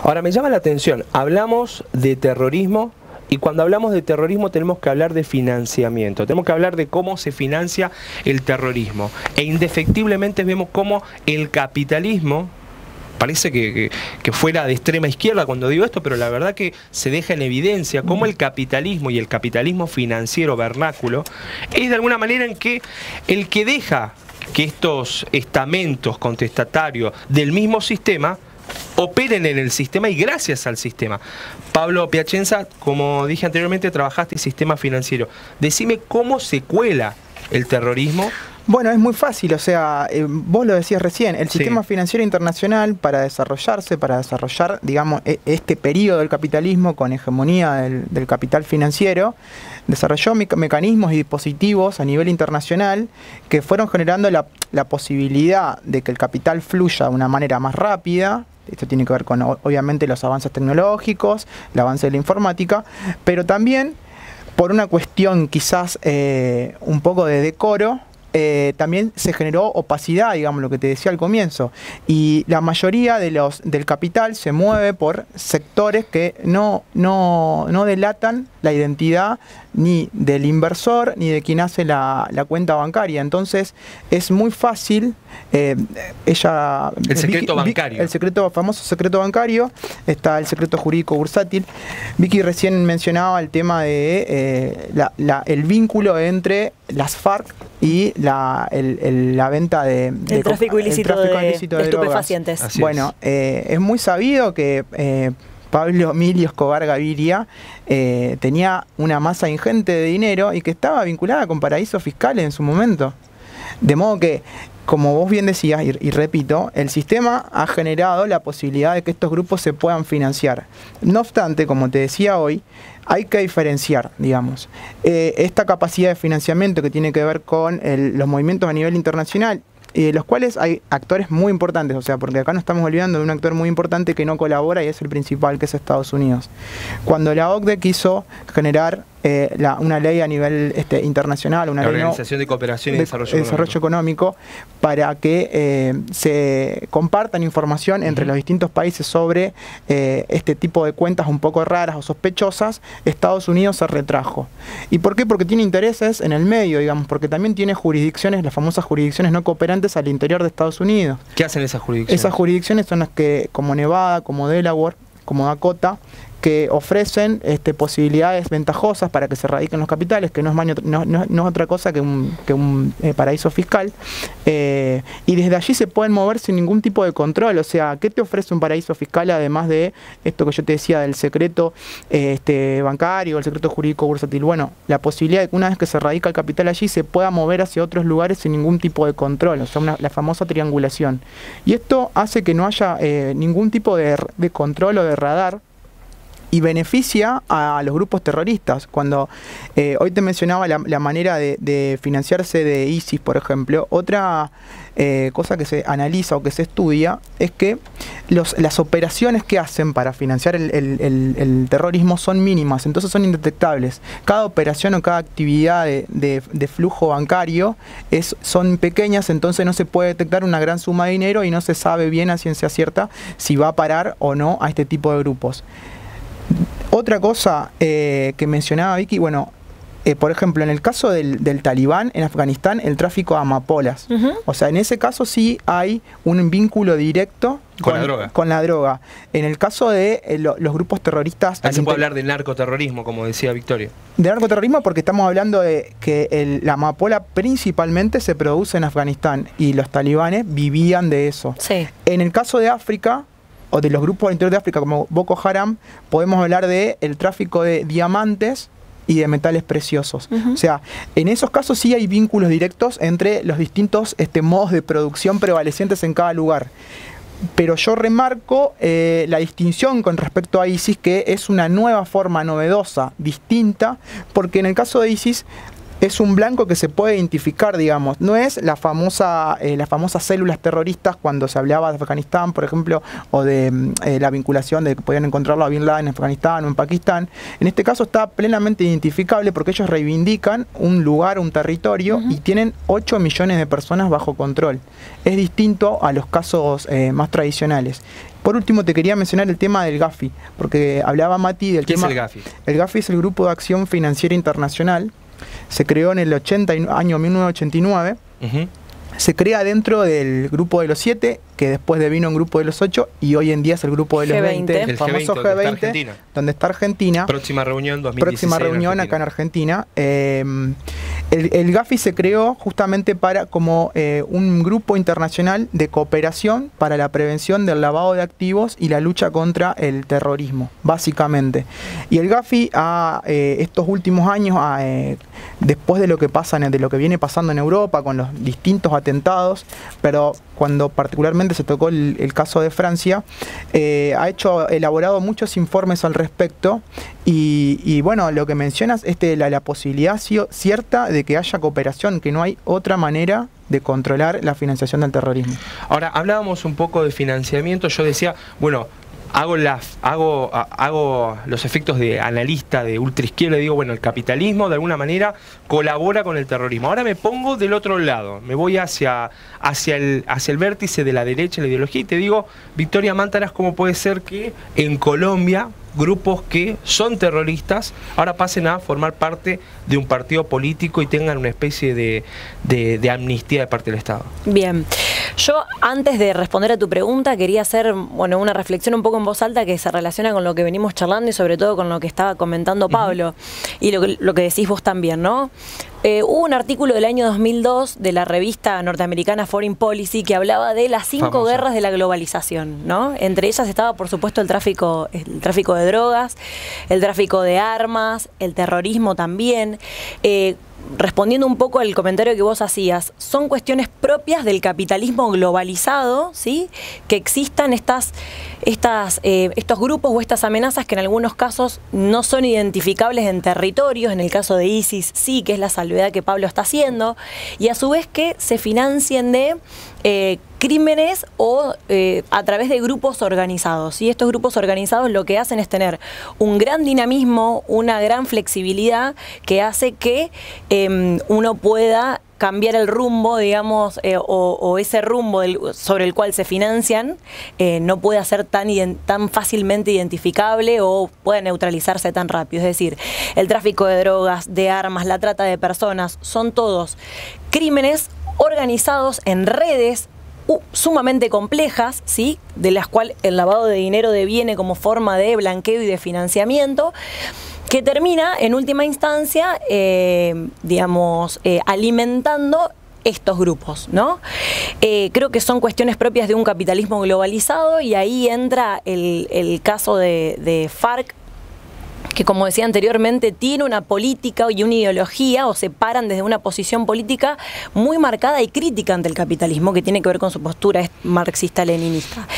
Ahora, me llama la atención, hablamos de terrorismo y cuando hablamos de terrorismo tenemos que hablar de financiamiento, tenemos que hablar de cómo se financia el terrorismo. E indefectiblemente vemos cómo el capitalismo, parece que fuera de extrema izquierda cuando digo esto, pero la verdad que se deja en evidencia cómo el capitalismo y el capitalismo financiero vernáculo es de alguna manera en que el que deja que estos estamentos contestatarios del mismo sistema operen en el sistema y gracias al sistema. Pablo Piacenza, como dije anteriormente, trabajaste en sistema financiero. Decime cómo se cuela el terrorismo. Bueno, es muy fácil, o sea, vos lo decías recién, el sistema financiero internacional para desarrollar, digamos, este periodo del capitalismo con hegemonía del capital financiero, desarrolló mecanismos y dispositivos a nivel internacional que fueron generando la posibilidad de que el capital fluya de una manera más rápida. Esto tiene que ver con, obviamente, los avances tecnológicos, el avance de la informática, pero también por una cuestión quizás un poco de decoro, también se generó opacidad, digamos, lo que te decía al comienzo. Y la mayoría del capital se mueve por sectores que no delatan la identidad ni del inversor ni de quien hace la cuenta bancaria. Entonces es muy fácil. El secreto bancario. El famoso secreto bancario, está el secreto jurídico bursátil. Vicky recién mencionaba el tema de el vínculo entre las FARC y la venta de tráfico ilícito de estupefacientes. Bueno, es muy sabido que Pablo Emilio Escobar Gaviria tenía una masa ingente de dinero y que estaba vinculada con paraísos fiscales en su momento. De modo que, como vos bien decías, y repito, el sistema ha generado la posibilidad de que estos grupos se puedan financiar. No obstante, como te decía hoy, hay que diferenciar, digamos, esta capacidad de financiamiento que tiene que ver con los movimientos a nivel internacional, los cuales hay actores muy importantes, o sea, porque acá nos estamos olvidando de un actor muy importante que no colabora y es el principal, que es Estados Unidos. Cuando la OCDE quiso generar una ley a nivel internacional, una ley, Organización de Cooperación y Desarrollo Económico, para que se compartan información entre los distintos países sobre este tipo de cuentas un poco raras o sospechosas, Estados Unidos se retrajo. ¿Y por qué? Porque tiene intereses en el medio, digamos, porque también tiene jurisdicciones, las famosas jurisdicciones no cooperantes al interior de Estados Unidos. ¿Qué hacen esas jurisdicciones? Esas jurisdicciones son las que, como Nevada, como Delaware, como Dakota, que ofrecen posibilidades ventajosas para que se radiquen los capitales, que no es otra cosa que un paraíso fiscal, y desde allí se pueden mover sin ningún tipo de control. O sea, ¿qué te ofrece un paraíso fiscal además de esto que yo te decía del secreto bancario, el secreto jurídico bursátil? Bueno, la posibilidad de que una vez que se radica el capital allí se pueda mover hacia otros lugares sin ningún tipo de control, o sea, la famosa triangulación. Y esto hace que no haya ningún tipo de control o de radar, y beneficia a los grupos terroristas. Cuando hoy te mencionaba la manera de financiarse de ISIS, por ejemplo, otra cosa que se analiza o que se estudia es que las operaciones que hacen para financiar el terrorismo son mínimas, entonces son indetectables. Cada operación o cada actividad de flujo bancario son pequeñas, entonces no se puede detectar una gran suma de dinero y no se sabe bien a ciencia cierta si va a parar o no a este tipo de grupos. Otra cosa que mencionaba Vicky, bueno, por ejemplo, en el caso del talibán en Afganistán, el tráfico de amapolas. O sea, en ese caso sí hay un vínculo directo con la droga. En el caso de los grupos terroristas... Ahí se puede hablar de narcoterrorismo, como decía Victoria. De narcoterrorismo porque estamos hablando de que la amapola principalmente se produce en Afganistán y los talibanes vivían de eso. Sí. En el caso de África, o de los grupos al interior de África como Boko Haram, podemos hablar de el tráfico de diamantes y de metales preciosos. O sea, en esos casos sí hay vínculos directos entre los distintos modos de producción prevalecientes en cada lugar. Pero yo remarco la distinción con respecto a ISIS, que es una nueva forma novedosa, distinta, porque en el caso de ISIS es un blanco que se puede identificar, digamos. No es las famosas células terroristas cuando se hablaba de Afganistán, por ejemplo, o de la vinculación de que podían encontrarlo a Bin Laden en Afganistán o en Pakistán. En este caso está plenamente identificable porque ellos reivindican un lugar, un territorio, y tienen 8 millones de personas bajo control. Es distinto a los casos más tradicionales. Por último, te quería mencionar el tema del GAFI, porque hablaba Mati del tema... ¿Qué es el GAFI? El GAFI es el Grupo de Acción Financiera Internacional. Se creó en el año 1989. Se crea dentro del Grupo de los 7, que después devino un Grupo de los 8, y hoy en día es el Grupo de los 20, el famoso G20, donde está Argentina. Próxima reunión 2016. Próxima reunión acá en Argentina. El GAFI se creó justamente como un grupo internacional de cooperación para la prevención del lavado de activos y la lucha contra el terrorismo, básicamente. Y el GAFI estos últimos años, después de lo que viene pasando en Europa con los distintos atentados, pero cuando particularmente se tocó el caso de Francia, ha elaborado muchos informes al respecto y bueno, lo que mencionas es la posibilidad cierta de que haya cooperación, que no hay otra manera de controlar la financiación del terrorismo. Ahora, hablábamos un poco de financiamiento, yo decía, bueno, hago los efectos de analista de ultraizquierda, digo, bueno, el capitalismo de alguna manera colabora con el terrorismo. Ahora me pongo del otro lado, me voy hacia el vértice de la derecha, la ideología, y te digo, Victoria Mántaras, ¿cómo puede ser que en Colombia grupos que son terroristas ahora pasen a formar parte de un partido político y tengan una especie de amnistía de parte del Estado? Bien, yo antes de responder a tu pregunta quería hacer una reflexión un poco en voz alta que se relaciona con lo que venimos charlando y sobre todo con lo que estaba comentando Pablo y lo que decís vos también, ¿no? Hubo un artículo del año 2002 de la revista norteamericana Foreign Policy que hablaba de las 5 guerras de la globalización, ¿no? Entre ellas estaba, por supuesto, el tráfico de drogas, el tráfico de armas, el terrorismo también. Respondiendo un poco al comentario que vos hacías, son cuestiones propias del capitalismo globalizado, ¿sí? Que existan estos grupos o estas amenazas que en algunos casos no son identificables en territorios, en el caso de ISIS sí, que es la salvedad que Pablo está haciendo, y a su vez que se financien de crímenes o a través de grupos organizados. Y estos grupos organizados lo que hacen es tener un gran dinamismo, una gran flexibilidad que hace que uno pueda cambiar el rumbo, digamos, o ese rumbo sobre el cual se financian no pueda ser tan fácilmente identificable o pueda neutralizarse tan rápido. Es decir, el tráfico de drogas, de armas, la trata de personas, son todos crímenes organizados en redes sumamente complejas, ¿sí? De las cuales el lavado de dinero deviene como forma de blanqueo y de financiamiento, que termina en última instancia, alimentando estos grupos, ¿no? Creo que son cuestiones propias de un capitalismo globalizado y ahí entra el caso de FARC, que como decía anteriormente tiene una política y una ideología o se paran desde una posición política muy marcada y crítica ante el capitalismo que tiene que ver con su postura marxista-leninista.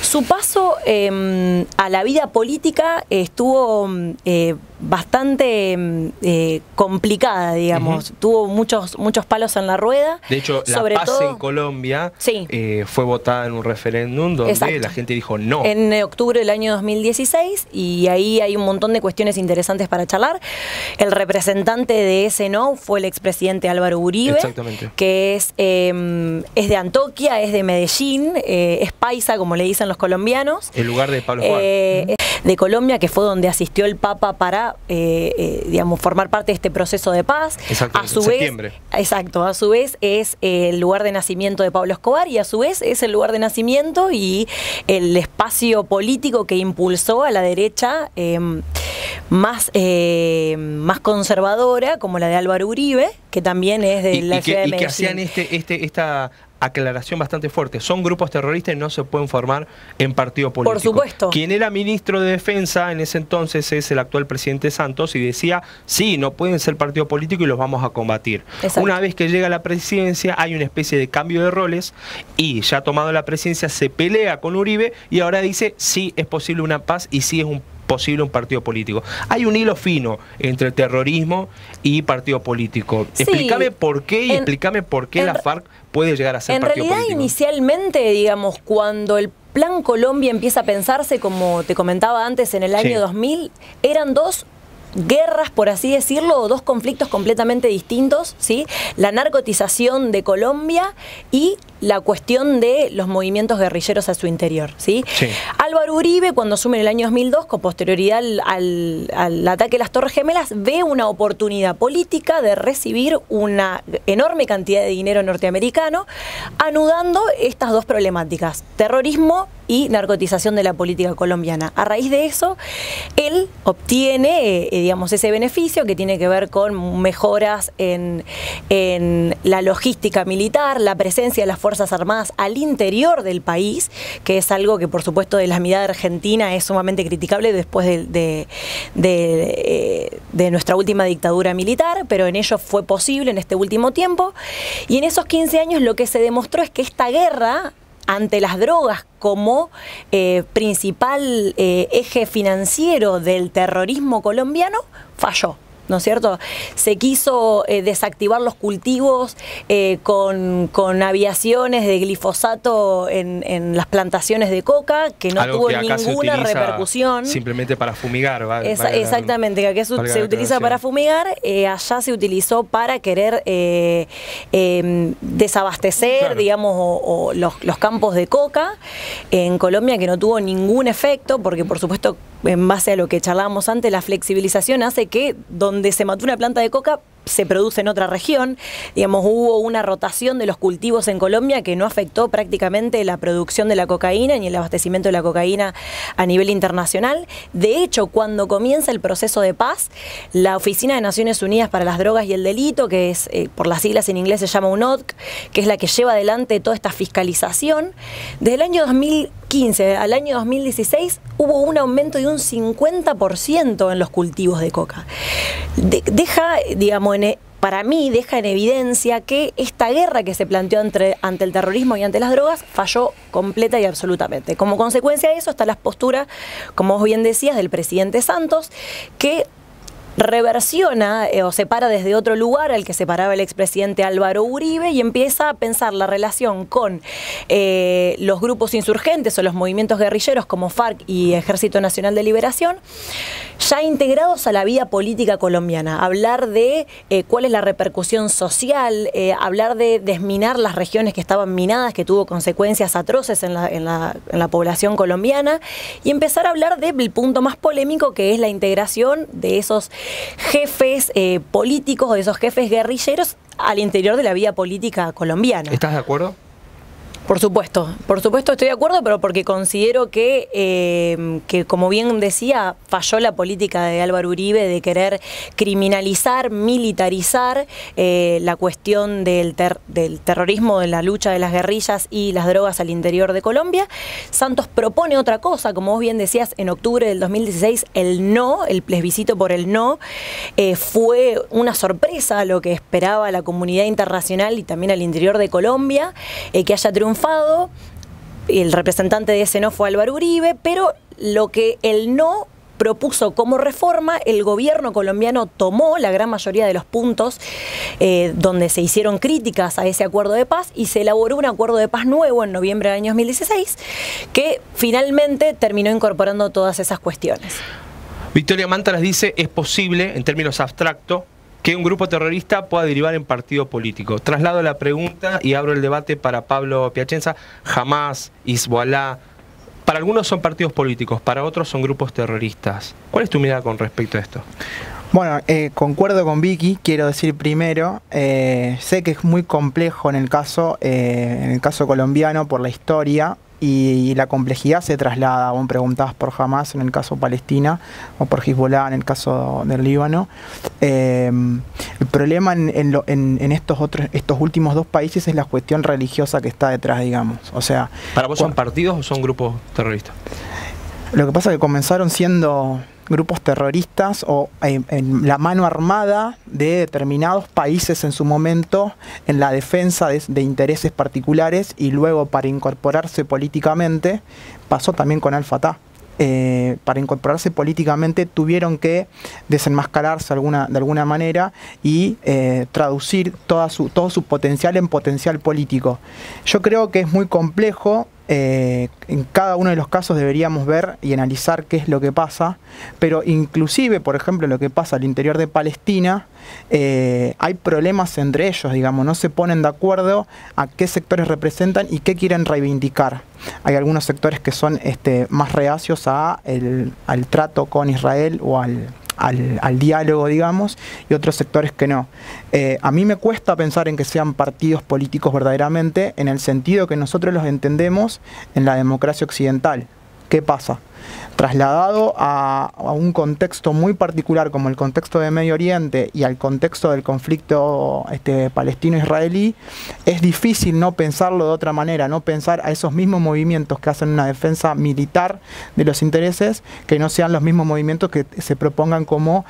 Su paso a la vida política estuvo bastante complicada, digamos. Tuvo muchos palos en la rueda. De hecho, sobre la paz en Colombia fue votada en un referéndum donde la gente dijo no. En octubre del año 2016, y ahí hay un montón de cuestiones interesantes para charlar. El representante de ese no fue el expresidente Álvaro Uribe, que es de Antioquia, es de Medellín, es paisa, como le dicen los colombianos. El lugar de Pablo Escobar. De Colombia, que fue donde asistió el Papa para formar parte de este proceso de paz. A su vez, a su vez es el lugar de nacimiento de Pablo Escobar y a su vez es el lugar de nacimiento y el espacio político que impulsó a la derecha más conservadora, como la de Álvaro Uribe, que también es de la ciudad de Medellín. Y que hacían esta aclaración bastante fuerte. Son grupos terroristas y no se pueden formar en partido político. Por supuesto. Quien era ministro de Defensa en ese entonces es el actual presidente Santos y decía, sí, no pueden ser partido político y los vamos a combatir. Exacto. Una vez que llega a la presidencia hay una especie de cambio de roles y ya tomado la presidencia se pelea con Uribe y ahora dice, sí, es posible una paz y sí es posible un partido político. Hay un hilo fino entre terrorismo y partido político. Sí, explícame por qué y explícame por qué la FARC puede llegar a ser partido político. En realidad, inicialmente, digamos, cuando el Plan Colombia empieza a pensarse, como te comentaba antes, en el año 2000, eran dos guerras, por así decirlo, o dos conflictos completamente distintos, ¿sí? La narcotización de Colombia y la cuestión de los movimientos guerrilleros a su interior, ¿sí? Sí. Álvaro Uribe, cuando asume en el año 2002, con posterioridad al ataque de las Torres Gemelas, ve una oportunidad política de recibir una enorme cantidad de dinero norteamericano, anudando estas dos problemáticas, terrorismo y narcotización de la política colombiana. A raíz de eso, él obtiene, digamos, ese beneficio que tiene que ver con mejoras en la logística militar, la presencia de las Fuerzas Armadas al interior del país, que es algo que, por supuesto, de la mirada argentina es sumamente criticable después de nuestra última dictadura militar, pero en ello fue posible en este último tiempo. Y en esos 15 años lo que se demostró es que esta guerra ante las drogas como principal eje financiero del terrorismo colombiano falló, ¿no es cierto? Se quiso desactivar los cultivos con aviaciones de glifosato en las plantaciones de coca, que no tuvo ninguna repercusión. Simplemente para fumigar. Exactamente, que aquí se utiliza para fumigar, allá se utilizó para querer desabastecer, claro, digamos, o los campos de coca en Colombia, que no tuvo ningún efecto, porque por supuesto, en base a lo que charlábamos antes, la flexibilización hace que donde se mató una planta de coca se produce en otra región. Digamos, hubo una rotación de los cultivos en Colombia que no afectó prácticamente la producción de la cocaína ni el abastecimiento de la cocaína a nivel internacional. De hecho, cuando comienza el proceso de paz, la Oficina de Naciones Unidas para las Drogas y el Delito, que es, por las siglas en inglés se llama UNODC, que es la que lleva adelante toda esta fiscalización, desde el año 2015 al año 2016 hubo un aumento de un 50% en los cultivos de coca. Deja, digamos, para mí deja en evidencia que esta guerra que se planteó ante el terrorismo y ante las drogas falló completa y absolutamente. Como consecuencia de eso está la postura, como vos bien decías, del presidente Santos, que reversiona o se para desde otro lugar al que se paraba el expresidente Álvaro Uribe y empieza a pensar la relación con los grupos insurgentes o los movimientos guerrilleros como FARC y Ejército Nacional de Liberación, ya integrados a la vida política colombiana. Hablar de cuál es la repercusión social, hablar de desminar las regiones que estaban minadas, que tuvo consecuencias atroces en la población colombiana, y empezar a hablar del punto más polémico, que es la integración de esos jefes políticos o de esos jefes guerrilleros al interior de la vida política colombiana. ¿Estás de acuerdo? Por supuesto estoy de acuerdo, pero porque considero que como bien decía, falló la política de Álvaro Uribe de querer criminalizar, militarizar la cuestión del terrorismo, de la lucha de las guerrillas y las drogas al interior de Colombia. Santos propone otra cosa, como vos bien decías, en octubre del 2016 el plebiscito por el no fue una sorpresa a lo que esperaba la comunidad internacional y también al interior de Colombia, que haya triunfado. El representante de ese no fue Álvaro Uribe, pero lo que el no propuso como reforma, el gobierno colombiano tomó la gran mayoría de los puntos donde se hicieron críticas a ese acuerdo de paz y se elaboró un acuerdo de paz nuevo en noviembre del año 2016 que finalmente terminó incorporando todas esas cuestiones. Victoria Mántaras dice, es posible, en términos abstractos, que un grupo terrorista pueda derivar en partido político. Traslado la pregunta y abro el debate para Pablo Piacenza. Hamas, Hezbollah, para algunos son partidos políticos, para otros son grupos terroristas. ¿Cuál es tu mirada con respecto a esto? Bueno, concuerdo con Vicky, quiero decir primero, sé que es muy complejo en el caso colombiano por la historia, y la complejidad se traslada, vos preguntabas por Hamas en el caso Palestina o por Hezbollah en el caso del Líbano. El problema en estos últimos dos países es la cuestión religiosa que está detrás, digamos. O sea, ¿para vos son partidos o son grupos terroristas? Lo que pasa es que comenzaron siendo grupos terroristas o en la mano armada de determinados países en su momento en la defensa de intereses particulares, y luego para incorporarse políticamente pasó también con Al-Fatah. Para incorporarse políticamente tuvieron que desenmascararse de alguna manera y traducir todo su potencial en potencial político. Yo creo que es muy complejo en cada uno de los casos deberíamos ver y analizar qué es lo que pasa, pero inclusive, por ejemplo, lo que pasa al interior de Palestina, hay problemas entre ellos, digamos, no se ponen de acuerdo a qué sectores representan y qué quieren reivindicar. Hay algunos sectores que son más reacios al trato con Israel o al diálogo, digamos, y otros sectores que no. A mí me cuesta pensar en que sean partidos políticos verdaderamente, en el sentido que nosotros los entendemos en la democracia occidental. ¿Qué pasa? Trasladado a un contexto muy particular como el contexto de Medio Oriente y al contexto del conflicto palestino-israelí, es difícil no pensarlo de otra manera, no pensar a esos mismos movimientos que hacen una defensa militar de los intereses, que no sean los mismos movimientos que se propongan como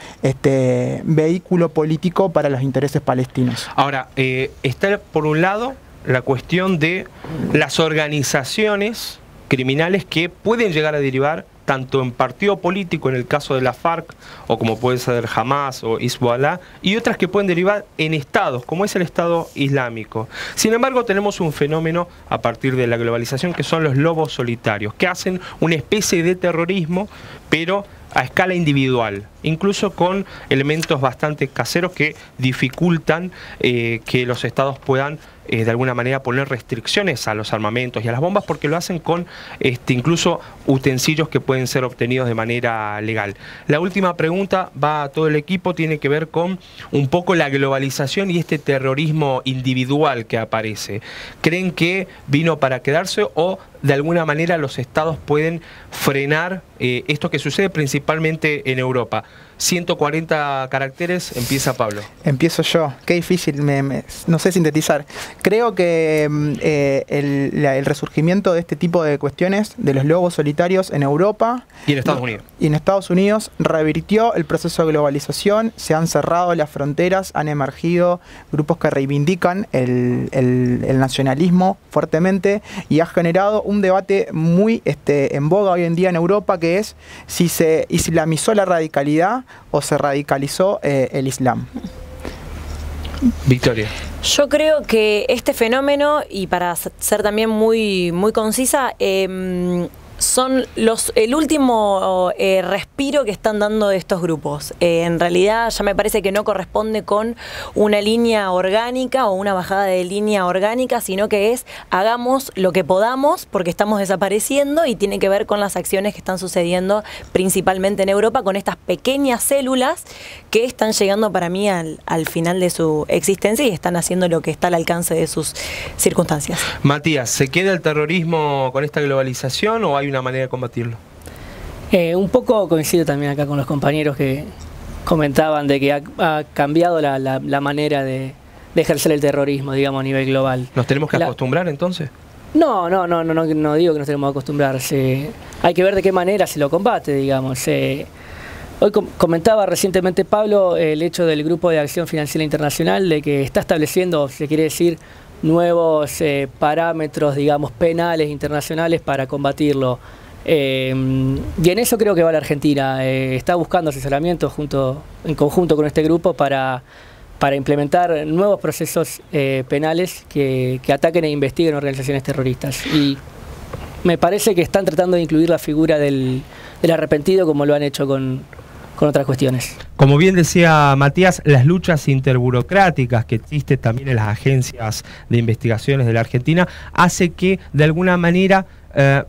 vehículo político para los intereses palestinos. Ahora, está por un lado la cuestión de las organizaciones criminales que pueden llegar a derivar tanto en partido político, en el caso de la FARC, o como puede ser Hamas o Hezbollah, y otras que pueden derivar en estados, como es el Estado Islámico. Sin embargo, tenemos un fenómeno a partir de la globalización, que son los lobos solitarios, que hacen una especie de terrorismo, pero a escala individual, incluso con elementos bastante caseros que dificultan que los estados puedan de alguna manera poner restricciones a los armamentos y a las bombas, porque lo hacen con incluso utensilios que pueden ser obtenidos de manera legal. La última pregunta va a todo el equipo, tiene que ver con un poco la globalización y este terrorismo individual que aparece. ¿Creen que vino para quedarse o de alguna manera los estados pueden frenar esto que sucede principalmente en Europa? 140 caracteres, empieza Pablo. Empiezo yo, qué difícil, no sé sintetizar. Creo que el resurgimiento de este tipo de cuestiones, de los lobos solitarios en Europa y en Estados Unidos. Y en Estados Unidos revirtió el proceso de globalización, se han cerrado las fronteras, han emergido grupos que reivindican el nacionalismo fuertemente y ha generado un debate muy en boga hoy en día en Europa, que es si se islamizó la radicalidad o se radicalizó el Islam. Victoria. Yo creo que este fenómeno, y para ser también muy concisa, son el último respiro que están dando estos grupos. En realidad ya me parece que no corresponde con una línea orgánica o una bajada de línea orgánica, sino que es hagamos lo que podamos porque estamos desapareciendo, y tiene que ver con las acciones que están sucediendo principalmente en Europa con estas pequeñas células que están llegando para mí al final de su existencia y están haciendo lo que está al alcance de sus circunstancias. Matías, ¿se queda el terrorismo con esta globalización o hay una manera de combatirlo? Un poco coincido también acá con los compañeros que comentaban de que ha cambiado la manera de ejercer el terrorismo, digamos, a nivel global. ¿Nos tenemos que acostumbrar entonces? No digo que nos tenemos que acostumbrar. Hay que ver de qué manera se lo combate, digamos. Hoy comentaba recientemente Pablo el hecho del Grupo de Acción Financiera Internacional, de que está estableciendo, se quiere decir, nuevos parámetros, digamos, penales internacionales para combatirlo. Y en eso creo que va la Argentina. Está buscando asesoramiento en conjunto con este grupo para implementar nuevos procesos penales que ataquen e investiguen organizaciones terroristas. Y me parece que están tratando de incluir la figura del arrepentido, como lo han hecho con otras cuestiones. Como bien decía Matías, las luchas interburocráticas que existen también en las agencias de investigaciones de la Argentina hace que de alguna manera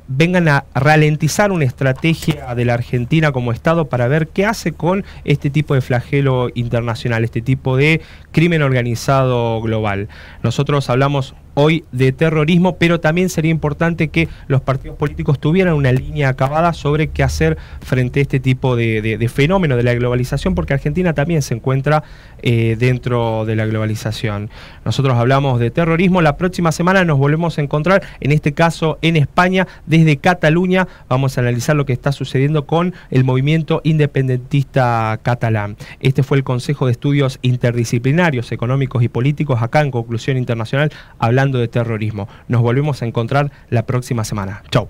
vengan a ralentizar una estrategia de la Argentina como Estado para ver qué hace con este tipo de flagelo internacional, este tipo de crimen organizado global. Nosotros hablamos hoy de terrorismo, pero también sería importante que los partidos políticos tuvieran una línea acabada sobre qué hacer frente a este tipo de fenómeno de la globalización, porque Argentina también se encuentra dentro de la globalización. Nosotros hablamos de terrorismo, la próxima semana nos volvemos a encontrar, en este caso en España, desde Cataluña. Vamos a analizar lo que está sucediendo con el movimiento independentista catalán. Este fue el Consejo de Estudios Interdisciplinarios, Económicos y Políticos, acá en Conclusión Internacional, hablando de terrorismo. Nos volvemos a encontrar la próxima semana. Chau.